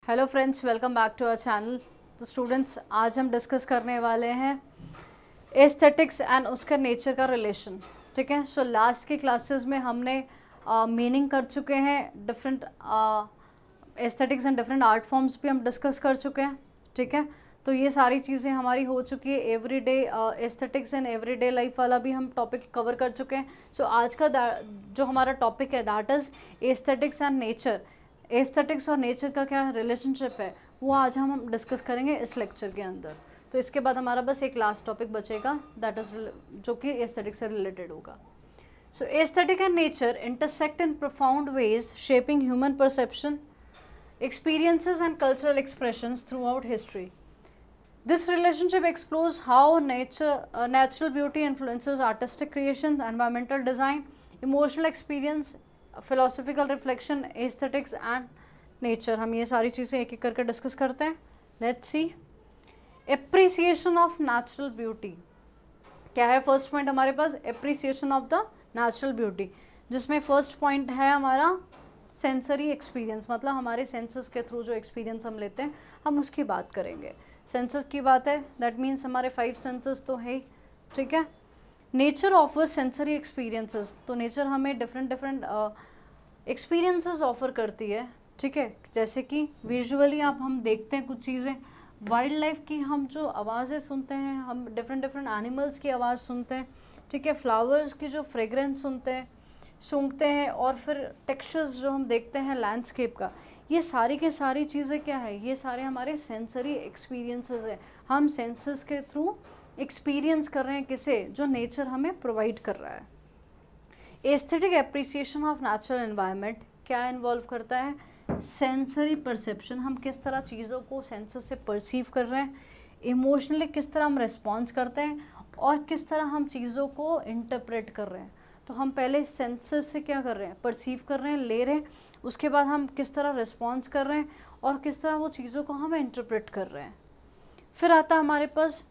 Hello friends, welcome back to our channel. तो students, आज हम डिस्कस करने वाले हैं एस्थेटिक्स एंड उसका नेचर का रिलेशन। ठीक है। सो लास्ट की क्लासेस में हमने मीनिंग कर चुके हैं, different aesthetics and different art forms भी हम डिस्कस कर चुके हैं। ठीक है। तो ये सारी चीज़ें हमारी हो चुकी है। Everyday aesthetics and everyday life वाला भी हम टॉपिक कवर कर चुके हैं। सो आज का जो हमारा टॉपिक है that is aesthetics and nature. Aesthetics और नेचर का क्या रिलेशनशिप है वो आज हम डिस्कस करेंगे इस लेक्चर के अंदर। तो इसके बाद हमारा बस एक लास्ट टॉपिक बचेगा दैट इज़ जो कि एस्थेटिक्स से रिलेटेड होगा। So aesthetic and nature intersect in profound ways shaping human perception, experiences and cultural expressions throughout history. This relationship explores how natural beauty influences artistic creation, environmental design, emotional experience, philosophical reflection, aesthetics and nature. हम ये सारी चीज़ें एक एक करके discuss करते हैं। Let's see. Appreciation of natural beauty. क्या है फर्स्ट पॉइंट हमारे पास? Appreciation of the natural beauty, जिसमें फर्स्ट पॉइंट है हमारा सेंसरी एक्सपीरियंस, मतलब हमारे सेंसेस के थ्रू जो एक्सपीरियंस हम लेते हैं हम उसकी बात करेंगे। सेंसेस की बात है, दैट मीन्स हमारे 5 सेंसेस तो है ही। ठीक है। नेचर ऑफर्स सेंसरी एक्सपीरियंसेस, तो नेचर हमें डिफरेंट एक्सपीरियंसेस ऑफर करती है। ठीक है। जैसे कि विजुअली हम देखते हैं कुछ चीज़ें, वाइल्ड लाइफ की हम जो आवाज़ें सुनते हैं, हम डिफरेंट एनिमल्स की आवाज़ सुनते हैं। ठीक है। फ्लावर्स की जो फ्रेगरेंस सूंघते हैं, और फिर टेक्सचर्स जो हम देखते हैं लैंडस्केप का, ये सारी के सारी चीज़ें क्या है, ये सारे हमारे सेंसरी एक्सपीरियंसेस हैं। हम सेंसेस के थ्रू एक्सपीरियंस कर रहे हैं किसे, जो नेचर हमें प्रोवाइड कर रहा है। Aesthetic appreciation of natural environment क्या इन्वॉल्व करता है? सेंसरी परसेप्शन, हम किस तरह चीज़ों को सेंसेस से परसीव कर रहे हैं, इमोशनली किस तरह हम रिस्पॉन्स करते हैं, और किस तरह हम चीज़ों को इंटरप्रेट कर रहे हैं। तो हम पहले सेंसेस से क्या कर रहे हैं, परसीव कर रहे हैं, ले रहे हैं, उसके बाद हम किस तरह रिस्पॉन्स कर रहे हैं और किस तरह वो चीज़ों को हम इंटरप्रेट कर रहे हैं। फिर आता है हमारे पास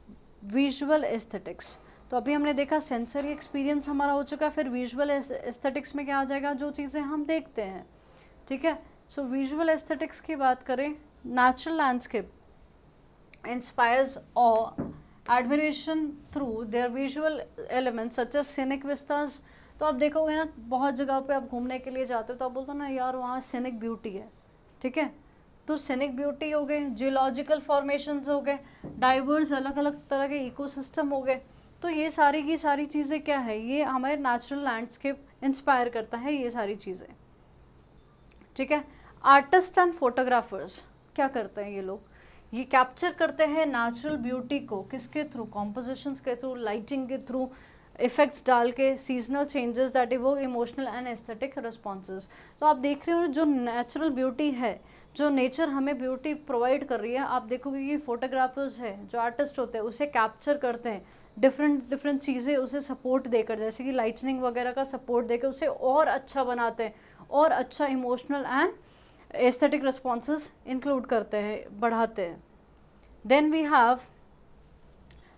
विजुअल एस्थेटिक्स। तो अभी हमने देखा सेंसरी एक्सपीरियंस हमारा हो चुका है, फिर विजुअल एस्थेटिक्स में क्या आ जाएगा, जो चीज़ें हम देखते हैं। ठीक है। सो विजुअल एस्थेटिक्स की बात करें, natural landscape inspires awe admiration through their visual elements such as scenic vistas. तो आप देखोगे ना, बहुत जगह पे आप घूमने के लिए जाते हो तो आप बोलते हो ना, यार वहाँ सीनिक ब्यूटी है। ठीक है। तो सीनिक ब्यूटी हो गए, जियोलॉजिकल फॉर्मेशंस हो गए, डाइवर्स अलग अलग तरह के इकोसिस्टम हो गए। तो ये सारी की सारी चीज़ें क्या है, ये हमारे नेचुरल लैंडस्केप इंस्पायर करता है ये सारी चीज़ें। ठीक है। आर्टिस्ट एंड फोटोग्राफर्स क्या करते हैं, ये लोग ये कैप्चर करते हैं नेचुरल ब्यूटी को, किसके थ्रू, कॉम्पोजिशंस के थ्रू, लाइटिंग के थ्रू, इफेक्ट्स डाल के, seasonal changes that evoke emotional and aesthetic responses. तो आप देख रहे हो जो नेचुरल ब्यूटी है, जो नेचर हमें ब्यूटी प्रोवाइड कर रही है, आप देखोगे कि फोटोग्राफर्स है, जो आर्टिस्ट होते हैं, उसे कैप्चर करते हैं, डिफरेंट चीज़ें उसे सपोर्ट देकर, जैसे कि लाइटनिंग वगैरह का सपोर्ट देकर उसे और अच्छा बनाते हैं, और अच्छा emotional and aesthetic responses include करते हैं, बढ़ाते हैं। Then we have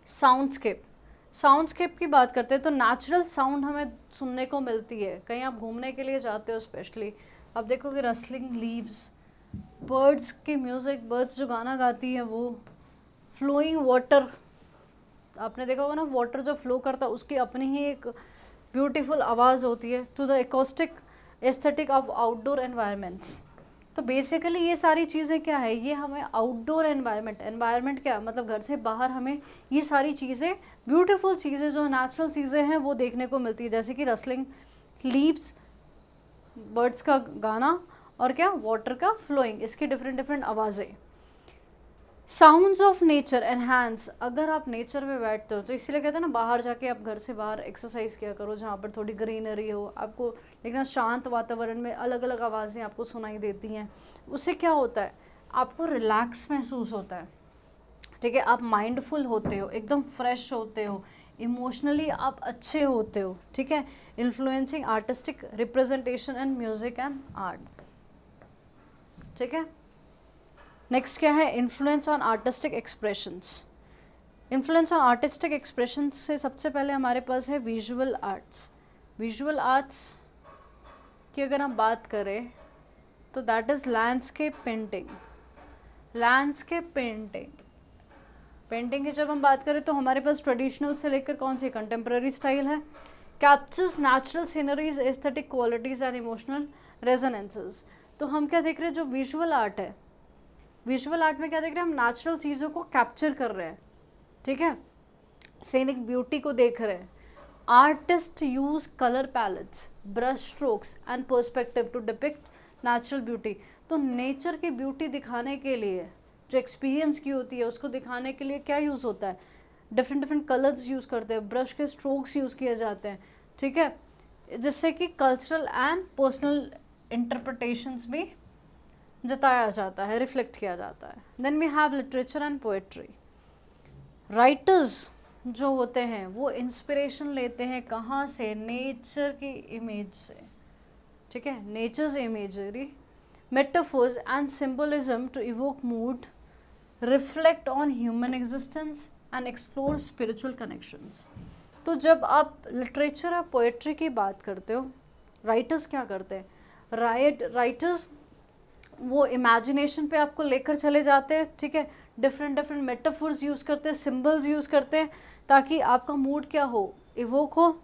soundscape. Soundscape की बात करते हैं तो नेचुरल साउंड हमें सुनने को मिलती है, कहीं आप घूमने के लिए जाते हो स्पेशली, आप देखोगे रसलिंग लीव्स, बर्ड्स की म्यूज़िक, बर्ड्स जो गाना गाती है वो, फ्लोइंग वाटर, आपने देखा होगा ना, वाटर जो फ्लो करता है उसकी अपनी ही एक ब्यूटीफुल आवाज़ होती है, to the acoustic aesthetic of outdoor environments. तो बेसिकली ये सारी चीज़ें क्या है, ये हमें आउटडोर एनवायरनमेंट क्या मतलब घर से बाहर हमें ये सारी चीज़ें, ब्यूटीफुल चीज़ें जो नेचुरल चीज़ें हैं वो देखने को मिलती है, जैसे कि रसलिंग लीव्स, बर्ड्स का गाना, और क्या, वाटर का फ्लोइंग, इसकी डिफरेंट आवाज़ें। साउंड्स ऑफ नेचर एनहांस, अगर आप नेचर में बैठते हो तो इसीलिए कहते हैं ना, बाहर जाके आप घर से बाहर एक्सरसाइज किया करो जहाँ पर थोड़ी ग्रीनरी हो, आपको देखना शांत वातावरण में अलग अलग आवाज़ें आपको सुनाई देती हैं, उससे क्या होता है, आपको रिलैक्स महसूस होता है। ठीक है। आप माइंडफुल होते हो, एकदम फ्रेश होते हो, इमोशनली आप अच्छे होते हो। ठीक है। Influencing artistic representation and music and art. ठीक है। नेक्स्ट क्या है, influence on artistic expressions. Influence on artistic expressions से सबसे पहले हमारे पास है विजुअल आर्ट्स। विजुअल आर्ट्स की अगर हम बात करें तो that is landscape painting, landscape painting की जब हम बात करें तो हमारे पास ट्रेडिशनल से लेकर कौन सी कंटेम्प्रेरी स्टाइल है। Captures natural sceneries, aesthetic qualities and emotional resonances. तो हम क्या देख रहे हैं, जो विजुअल आर्ट है, विजुअल आर्ट में क्या देख रहे हैं हम, नेचुरल चीज़ों को कैप्चर कर रहे हैं, ठीक है, सीनिक ब्यूटी को देख रहे हैं। Artist use colour palettes, brush strokes and perspective to depict natural beauty. तो नेचर की ब्यूटी दिखाने के लिए, जो एक्सपीरियंस की होती है उसको दिखाने के लिए क्या यूज़ होता है, डिफरेंट डिफरेंट कलर्स यूज़ करते हैं, ब्रश के स्ट्रोक्स यूज़ किए जाते हैं, ठीक है, जिससे कि कल्चरल एंड पर्सनल इंटरप्रिटेशंस भी जताया जाता है, रिफ्लेक्ट किया जाता है। Then we have literature and poetry. Writers जो होते हैं वो इंस्पिरेशन लेते हैं कहाँ से, नेचर की इमेज से, ठीक है, nature's imagery, metaphors and symbolism to evoke mood, reflect on human existence and explore spiritual connections. तो जब आप लिटरेचर और पोएट्री की बात करते हो, राइटर्स क्या करते हैं, राइटर्स वो इमेजिनेशन पे आपको लेकर चले जाते हैं, ठीक है, डिफरेंट डिफरेंट मेटाफोर्स यूज़ करते हैं, सिंबल्स यूज़ करते हैं, ताकि आपका मूड क्या हो, इवोक हो,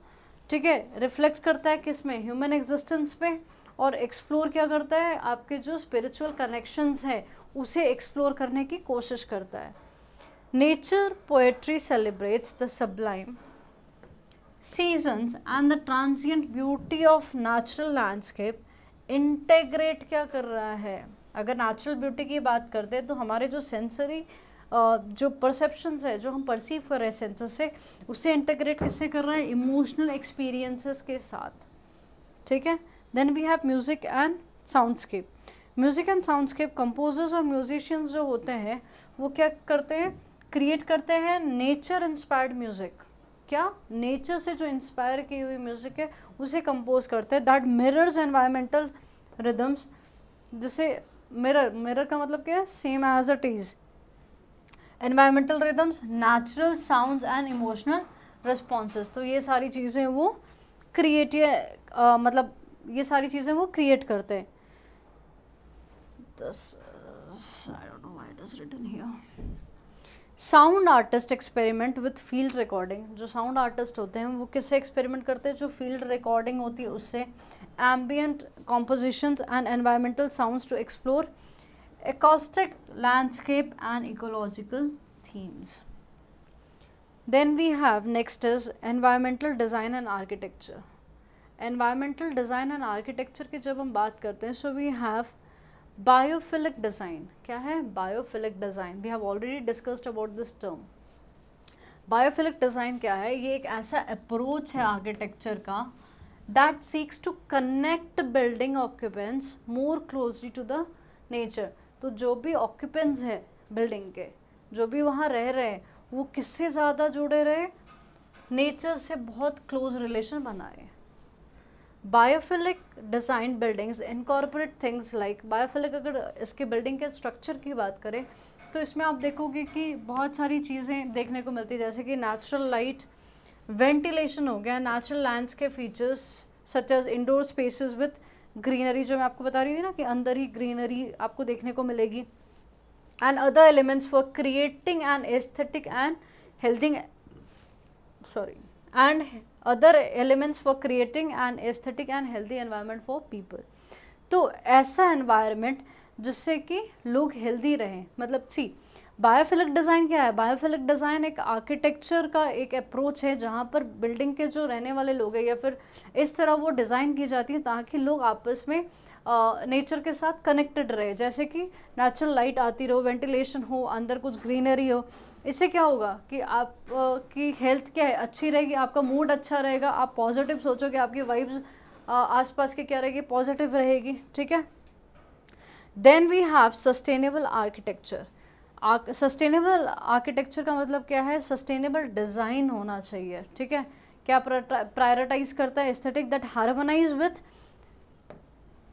ठीक है, रिफ्लेक्ट करता है किस में, ह्यूमन एग्जिस्टेंस पे, और एक्सप्लोर क्या करता है, आपके जो स्पिरिचुअल कनेक्शंस है उसे एक्सप्लोर करने की कोशिश करता है। Nature poetry celebrates the sublime seasons and the transient beauty of natural landscape. Integrate क्या कर रहा है, अगर नेचुरल ब्यूटी की बात करते हैं तो हमारे जो सेंसरी जो परसेप्शंस है, जो हम परसीव कर रहे हैं सेंसेस से, उससे इंटेग्रेट किससे कर रहा है, इमोशनल एक्सपीरियंसेस के साथ, ठीक है। Then we have music and soundscape. Music and soundscape, composers और म्यूजिशियंस जो होते हैं वो क्या करते हैं, क्रिएट करते हैं नेचर इंस्पायर्ड म्यूज़िक। क्या, नेचर से जो इंस्पायर की हुई म्यूज़िक है उसे कंपोज करते हैं, दैट मिरर्स एनवायरमेंटल रिदम्स। जैसे मिरर का मतलब क्या है, same as it is, environmental rhythms, natural sounds and emotional responses. तो ये सारी चीज़ें वो क्रिएट मतलब ये सारी चीज़ें वो क्रिएट करते हैं। I don't know why it is written here. Sound artist experiment with field recording. जो साउंड आर्टिस्ट होते हैं वो किससे एक्सपेरिमेंट करते हैं, जो फील्ड रिकॉर्डिंग होती है उससे, ambient compositions and environmental sounds to explore acoustic landscape and ecological themes. Then we have next is environmental design and architecture. Environmental design and architecture की जब हम बात करते हैं, so we have biophilic design. क्या है biophilic design? We have already discussed about this term. Biophilic design क्या है, ये एक ऐसा अप्रोच है आर्किटेक्चर का that seeks to connect building occupants more closely to the nature. तो जो भी ऑक्यूपेंट्स है बिल्डिंग के, जो भी वहाँ रह रहे हैं, वो किससे ज़्यादा जुड़े रहे, नेचर से बहुत क्लोज रिलेशन बनाए। Biophilic design buildings incorporate things like, biophilic अगर इसके बिल्डिंग के स्ट्रक्चर की बात करें तो इसमें आप देखोगे कि बहुत सारी चीज़ें देखने को मिलती है, जैसे कि नेचुरल लाइट, वेंटिलेशन हो गया, natural landscape features such as indoor spaces with greenery, जो मैं आपको बता रही थी ना कि अंदर ही ग्रीनरी आपको देखने को मिलेगी, and other elements for creating an aesthetic and healthing and other elements for creating an aesthetic and healthy environment for people. तो ऐसा एनवायरनमेंट जिससे कि लोग हेल्दी रहें, मतलब सी बायोफिलिक डिज़ाइन क्या है, बायोफिलिक डिज़ाइन एक आर्किटेक्चर का एक अप्रोच है जहाँ पर बिल्डिंग के जो रहने वाले लोग हैं या फिर इस तरह वो डिज़ाइन की जाती है ताकि लोग आपस में नेचर के साथ कनेक्टेड रहे, जैसे कि नेचुरल लाइट आती रहो, वेंटिलेशन हो, अंदर कुछ ग्रीनरी हो। इससे क्या होगा कि आप की हेल्थ क्या है, अच्छी रहेगी, आपका मूड अच्छा रहेगा, आप पॉजिटिव सोचोगे, आपकी वाइब्स आसपास की क्या रहेगी, पॉजिटिव रहेगी, ठीक है। Then we have sustainable architecture. Sustainable architecture का मतलब क्या है, सस्टेनेबल डिज़ाइन होना चाहिए, ठीक है। क्या प्रायोरिटाइज करता है, एस्थेटिक दैट हार्मोनाइज विथ,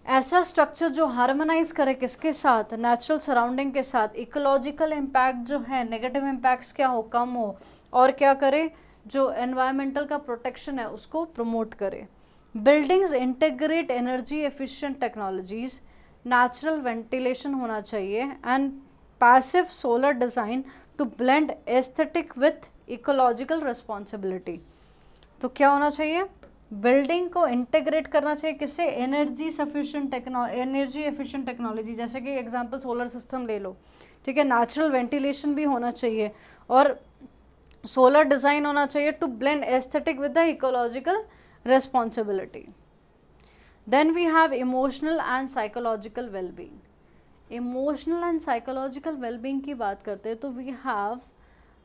ऐसा स्ट्रक्चर जो हार्मोनाइज करे किसके साथ, नेचुरल सराउंडिंग के साथ, इकोलॉजिकल इम्पैक्ट जो है, नेगेटिव इम्पैक्ट्स क्या हो, कम हो, और क्या करे, जो एनवायरमेंटल का प्रोटेक्शन है उसको प्रमोट करे। Buildings integrate energy efficient technologies, natural ventilation होना चाहिए, and passive solar design to blend aesthetic with ecological responsibility. तो क्या होना चाहिए, बिल्डिंग को इंटीग्रेट करना चाहिए किससे, एनर्जी एफिशिएंट टेक्नोलॉजी, जैसे कि एग्जांपल सोलर सिस्टम ले लो, ठीक है। नेचुरल वेंटिलेशन भी होना चाहिए और सोलर डिज़ाइन होना चाहिए to blend aesthetic with the ecological responsibility. Then we have emotional and psychological wellbeing. Emotional and psychological wellbeing की बात करते हैं तो we have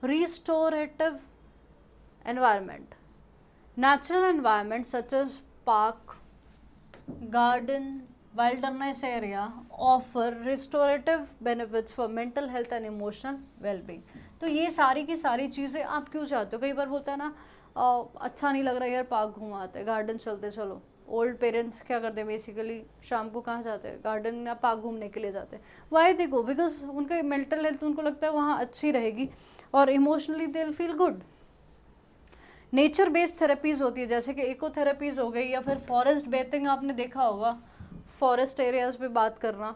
restorative environment. Natural environments such as park, garden, wilderness area offer restorative benefits for mental health and emotional well-being। तो ये सारी की सारी चीज़ें आप क्यों चाहते हो, कई बार बोलता है ना अच्छा नहीं लग रहा यार, पार्क घुमाते हैं, गार्डन चलते, चलो। ओल्ड पेरेंट्स क्या करते हैं बेसिकली, शाम को कहाँ जाते हैं, गार्डन या पार्क घूमने के लिए जाते हैं। वाई दे गो, बिकॉज उनका मेंटल हेल्थ उनको लगता है वहाँ अच्छी रहेगी और emotionally they will feel good. Nature based therapies होती है जैसे कि इको थेरेपीज़ हो गई, या फिर फॉरेस्ट बेथिंग आपने देखा होगा, फॉरेस्ट एरियाज़ पे बात करना,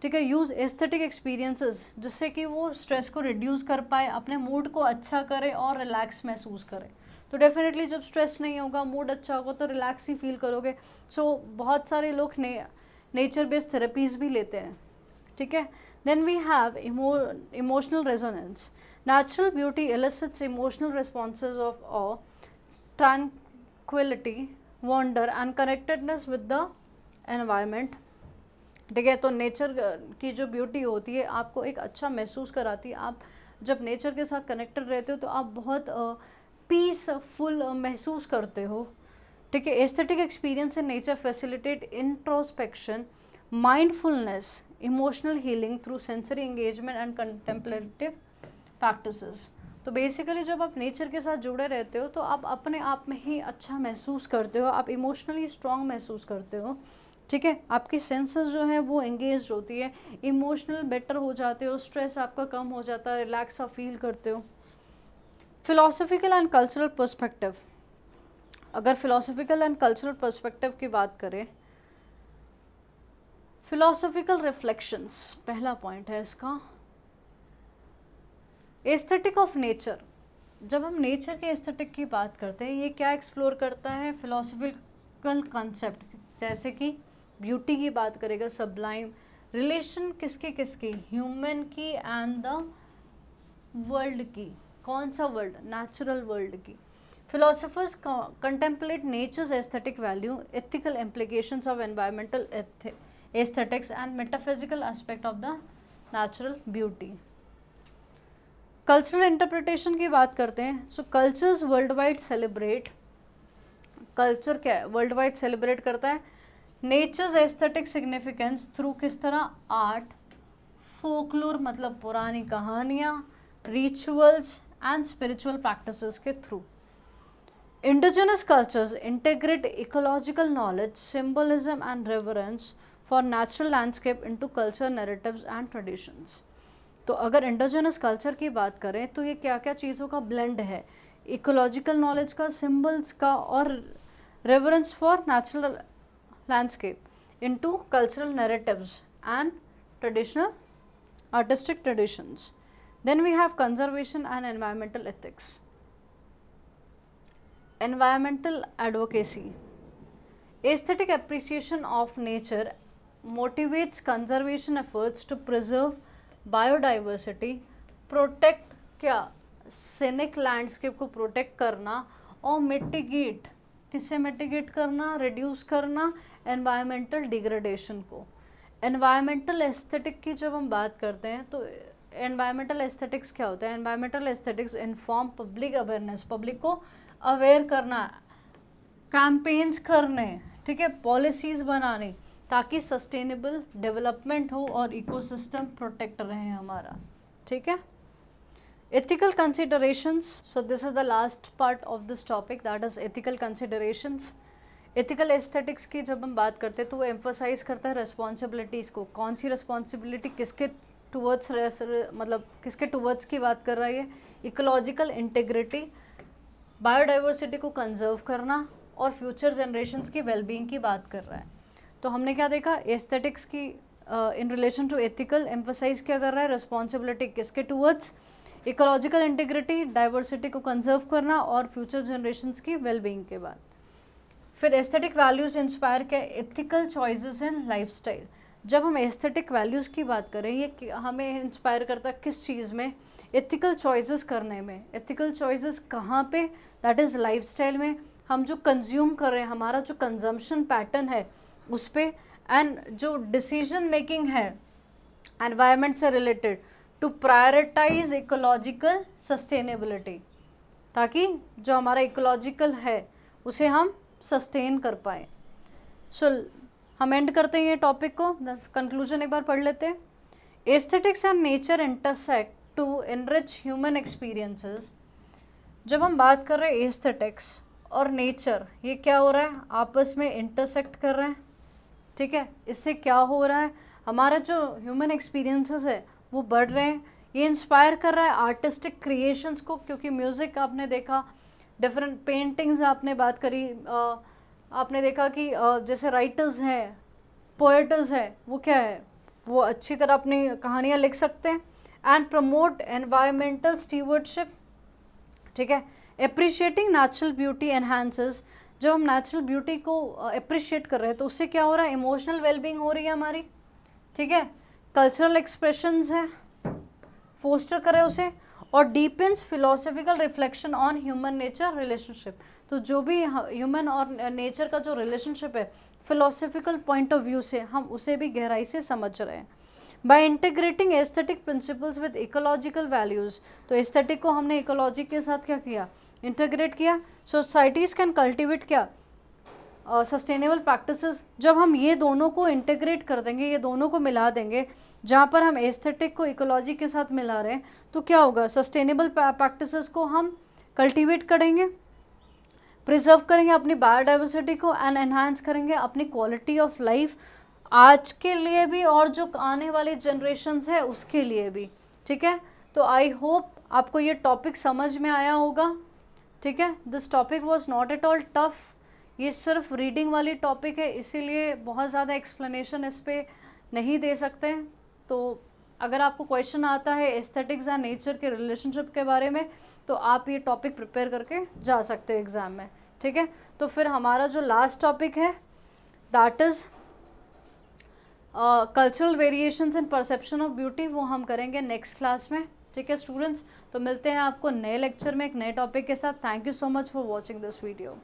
ठीक है। यूज़ एस्थेटिक एक्सपीरियंसेस जिससे कि वो स्ट्रेस को रिड्यूस कर पाए, अपने मूड को अच्छा करे और रिलैक्स महसूस करे। तो डेफिनेटली जब स्ट्रेस नहीं होगा, मूड अच्छा होगा तो रिलैक्स ही फील करोगे। सो बहुत सारे लोग नेचर बेस्ड थेरेपीज़ भी लेते हैं, ठीक है। Then we have emotional resonance. Natural beauty elicits emotional responses of awe, tranquility, wonder and connectedness with the environment, ठीक है। तो नेचर की जो ब्यूटी होती है आपको एक अच्छा महसूस कराती है। आप जब नेचर के साथ कनेक्टेड रहते हो तो आप बहुत पीसफुल महसूस करते हो, ठीक है। Aesthetic experience in nature facilitate introspection, mindfulness, emotional healing through sensory engagement and contemplative practices. तो बेसिकली जब आप नेचर के साथ जुड़े रहते हो तो आप अपने आप में ही अच्छा महसूस करते हो, आप इमोशनली स्ट्रॉन्ग महसूस करते हो, ठीक है। आपकी सेंसेस जो है वो एंगेज होती है, इमोशनल बेटर हो जाते हो, स्ट्रेस आपका कम हो जाता है, रिलैक्स आप फील करते हो। फिलोसफिकल एंड कल्चरल पर्सपेक्टिव, अगर फिलोसफिकल एंड कल्चरल पर्सपेक्टिव की बात करें, फिलोसफिकल रिफ्लेक्शंस पहला पॉइंट है इसका। एस्थेटिक ऑफ नेचर, जब हम नेचर के एस्थेटिक की बात करते हैं ये क्या एक्सप्लोर करता है, फिलोसफिकल कॉन्सेप्ट, जैसे कि ब्यूटी की बात करेगा, सब्लाइम, रिलेशन किसकी किसकी, ह्यूमन की एंड द वर्ल्ड की। कौन सा वर्ल्ड, नेचुरल वर्ल्ड की। Philosophers contemplate nature's aesthetic value, ethical implications of environmental aesthetics and metaphysical aspect of the natural beauty. Cultural interpretation की बात करते हैं। So cultures worldwide celebrate, culture क्या है, वर्ल्ड वाइड सेलिब्रेट करता है natures aesthetic significance through किस तरह, आर्ट, फोकलोर मतलब पुरानी कहानियाँ, रिचुअल्स एंड स्पिरिचुअल प्रैक्टिसेस के through. Indigenous cultures integrate ecological knowledge, symbolism and reverence for natural landscape into culture narratives and traditions. तो अगर इंडिजिनस कल्चर की बात करें तो ये क्या क्या चीज़ों का ब्लेंड है, इकोलॉजिकल नॉलेज का, सिंबल्स का और reverence for natural landscape into cultural narratives and traditional artistic traditions. Then we have conservation and environmental ethics. Environmental advocacy, aesthetic appreciation of nature motivates conservation efforts to preserve biodiversity, protect क्या, scenic landscape को protect करना और mitigate, किससे mitigate करना, reduce करना environmental degradation को। Environmental aesthetic की जब हम बात करते हैं तो एनवायरमेंटल एस्थेटिक्स क्या होता है, environmental aesthetics inform public awareness, public को अवेयर करना, कैंपेन्स करने, ठीक है, पॉलिसीज़ बनाने ताकि सस्टेनेबल डेवलपमेंट हो और इकोसिस्टम प्रोटेक्ट रहे हमारा, ठीक है। Ethical considerations, so this is the last part of this topic, that is ethical considerations. Ethical aesthetics की जब हम बात करते हैं तो वो एम्फोसाइज करता है रिस्पॉन्सिबिलिटीज़ को। कौन सी रिस्पॉन्सिबिलिटी, किसके टूवर्ड्स, मतलब किसके टूवर्ड्स की बात कर रहा है ये, इकोलॉजिकल इंटीग्रिटी, बायोडाइवर्सिटी को कंजर्व करना और फ्यूचर जनरेशन्स की वेलबींग की बात कर रहा है। तो हमने क्या देखा, एस्थेटिक्स की in relation to ethical emphasise क्या कर रहा है, रिस्पॉन्सिबिलिटी किसके टूवर्ड्स, इकोलॉजिकल इंटीग्रिटी, डाइवर्सिटी को कंजर्व करना और फ्यूचर जनरेशन्स की वेलबींग के बाद। फिर एस्थेटिक वैल्यूज़ इंस्पायर क्या, एथिकल चॉइसेस इन लाइफस्टाइल। जब हम एस्थेटिक वैल्यूज़ की बात करें, ये हमें इंस्पायर करता है किस चीज़ में, एथिकल चॉइसेस करने में। एथिकल चॉइसेस कहाँ पे, दैट इज़ लाइफस्टाइल में। हम जो कंज्यूम कर रहे हैं, हमारा जो कंजम्पशन पैटर्न है उस पर, एंड जो डिसीजन मेकिंग है एनवायरनमेंट से related, to prioritise ecological sustainability, ताकि जो हमारा इकोलॉजिकल है उसे हम सस्टेन कर पाए। सो हम एंड करते हैं ये टॉपिक को, कंक्लूजन एक बार पढ़ लेते हैं। Aesthetics and nature intersect to enrich human experiences. जब हम बात कर रहे हैं एस्थेटिक्स और नेचर, ये क्या हो रहा है, आपस में इंटरसेक्ट कर रहे हैं, ठीक है। इससे क्या हो रहा है, हमारा जो ह्यूमन एक्सपीरियंसेस है वो बढ़ रहे हैं। ये इंस्पायर कर रहा है आर्टिस्टिक क्रिएशंस को, क्योंकि म्यूज़िक आपने देखा, डिफरेंट पेंटिंग्स आपने बात करी, आपने देखा कि जैसे राइटर्स हैं, पोएटर्स हैं, वो क्या है, वो अच्छी तरह अपनी कहानियाँ लिख सकते हैं। एंड प्रमोट एनवायरमेंटल स्टीवर्डशिप, ठीक है। Appreciating natural beauty enhances. जब हम नेचुरल ब्यूटी को अप्रिशिएट कर रहे हैं तो उससे क्या हो रहा है, इमोशनल वेलबींग हो रही है हमारी, ठीक है। कल्चरल एक्सप्रेशंस है, फोस्टर करे उसे, और deepens philosophical reflection on human nature relationship. तो जो भी ह्यूमन और नेचर का जो रिलेशनशिप है, फिलोसफिकल पॉइंट ऑफ व्यू से हम उसे भी गहराई से समझ रहे हैं। By integrating aesthetic principles with ecological values, तो एस्थेटिक को हमने इकोलॉजी के साथ क्या किया, इंटीग्रेट किया। सोसाइटीज़ कैन कल्टिवेट क्या, सस्टेनेबल प्रैक्टिसेस। जब हम ये दोनों को इंटीग्रेट कर देंगे, ये दोनों को मिला देंगे, जहाँ पर हम एस्थेटिक को इकोलॉजी के साथ मिला रहे हैं, तो क्या होगा, सस्टेनेबल प्रैक्टिसेस को हम कल्टिवेट करेंगे, प्रिजर्व करेंगे अपनी बायोडाइवर्सिटी को, एंड एनहांस करेंगे अपनी क्वालिटी ऑफ लाइफ, आज के लिए भी और जो आने वाली जनरेशन्स है उसके लिए भी, ठीक है। तो आई होप आपको ये टॉपिक समझ में आया होगा, ठीक है। This topic was not at all tough, ये सिर्फ रीडिंग वाली टॉपिक है, इसीलिए बहुत ज़्यादा एक्सप्लेनेशन इस पर नहीं दे सकते। तो अगर आपको क्वेश्चन आता है एस्थेटिक्स एंड नेचर के रिलेशनशिप के बारे में, तो आप ये टॉपिक प्रिपेयर करके जा सकते हो एग्ज़ाम में, ठीक है। तो फिर हमारा जो लास्ट टॉपिक है, that is cultural variations in perception of beauty, वो हम करेंगे नेक्स्ट क्लास में, ठीक है स्टूडेंट्स। तो मिलते हैं आपको नए लेक्चर में एक नए टॉपिक के साथ। Thank you so much for watching this video.